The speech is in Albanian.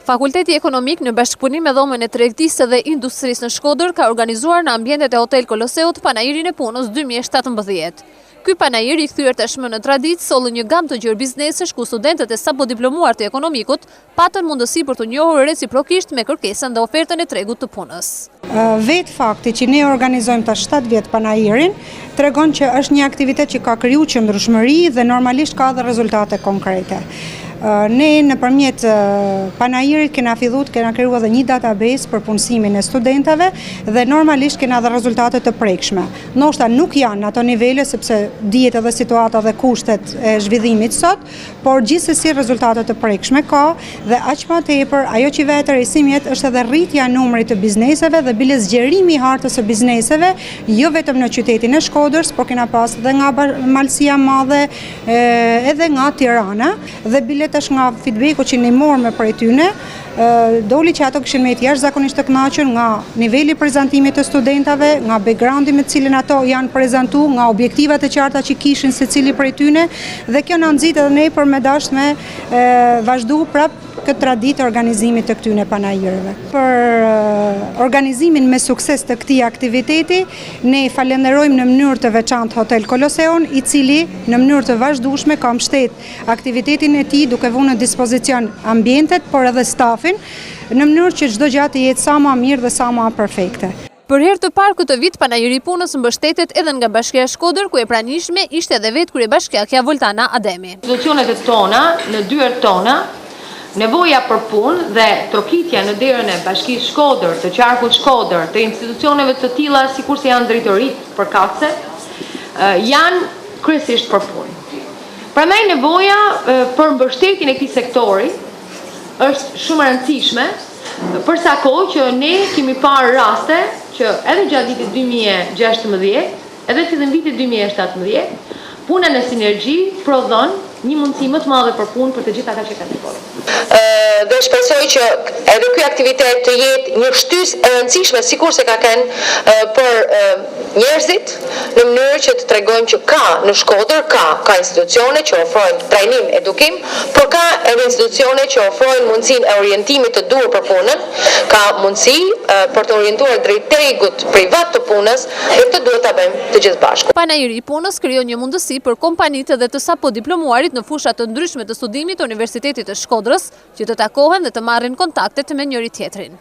Fakulteti Ekonomik në bashkëpunim me Dhomën e Tregtisë dhe Industrisë në Shkodër ka organizuar në ambientet e Hotel Koloseut panajirin e punës 2017. Ky panajir i kthyer tashmë në traditë solli një gamë të gjerë biznesesh ku studentët e sapo diplomuar të ekonomikut patën mundësi për të njohur reciprokisht me kërkesën dhe ofertën e tregut të punës. Vetë fakti që ne organizojmë ta 7 vjet panajirin tregon që është një aktivitet që ka kriju qëndrueshmëri dhe normalisht ka dhe rezultate konkrete. Ne nëpërmjet panajirit kena krijuar edhe një database për punësimin e studentave dhe normalisht kena dhe rezultate të prekshme. Ndoshta nuk janë ato nivele sepse dihet edhe situata dhe kushtet e zhvillimit sot, por gjithsesi rezultate të prekshme ka dhe aq më tepër ajo që vetë rësimjet është edhe rritja e numrit të bizneseve dhe bile zgjerimi i hartës së bizneseve, jo vetëm në qytetin e Shkodrës, por kena pas edhe nga Malësia e Madhe, edhe nga Tirana dhe bile tash nga feedbacku që ne morëm prej tyne, doli që ato kishin me të jashtëzakonisht të kënaqur nga niveli i prezantimit të studentave, nga backgroundi me të cilin ato janë prezantuar, nga objektivat e qarta që kishin secili prej tyne dhe kjo na nxit edhe ne për me dashur me vazhdu prap këtë traditë organizimit të këtyne panajirëve. Për organizimin me sukses të këtij aktiviteti, ne falenderojmë në mënyrë të veçantë Hotel Koloseun, i cili në mënyrë të vazhdueshme ka mbështet aktivitetin e tij duke vënë në dispozicion ambientet, por edhe stafin, në mënyrë që çdo gjë të jetë sa më mirë dhe sa më perfekte. Për herë të parë këtë vit panajiri i punës mbështetet edhe nga Bashkia e Shkodër, ku e pranishme ishte edhe vetë kryebashkiakja Voltana Ademi. Institucionet tona në dyert tona, nevoja për punë dhe trokitja në derën e Bashkisë Shkodër, të qarkut Shkodër, të institucioneve të tilla sikurse janë drejtoritë përkatëse, janë kryesisht për punë. Prandaj nevoja për mbështetjen e këtij sektori është shumë e rëndësishme, për sa kohë që ne kemi parë raste që edhe gjatë vitit 2016, edhe fillim vitit 2017, puna në sinergji prodhon një mundësi më të madhe për punë për të gjithë ata që kanë nevojë. Dhe shpresoj që edhe ky aktivitet të jetë një shtysë e rëndësishme sikurse ka qenë për njerëzit, në mënyrë që të tregojmë që ka në Shkodër ka institucione që ofrojnë trajnim, edukim, por ka edhe institucione që ofrojnë mundësinë e orientimit të duhur për punën, ka mundësi për të orientuar drejt tregut privat të punës dhe këtë duhet ta bëjmë të gjithë bashku. Panajiri i punës krijon një mundësi për kompanitë dhe të sapo diplomuarit në fushat të ndryshme të studimit të Universitetit të Shkodrës që të takohen dhe të marrin kontakte me njëri tjetrin.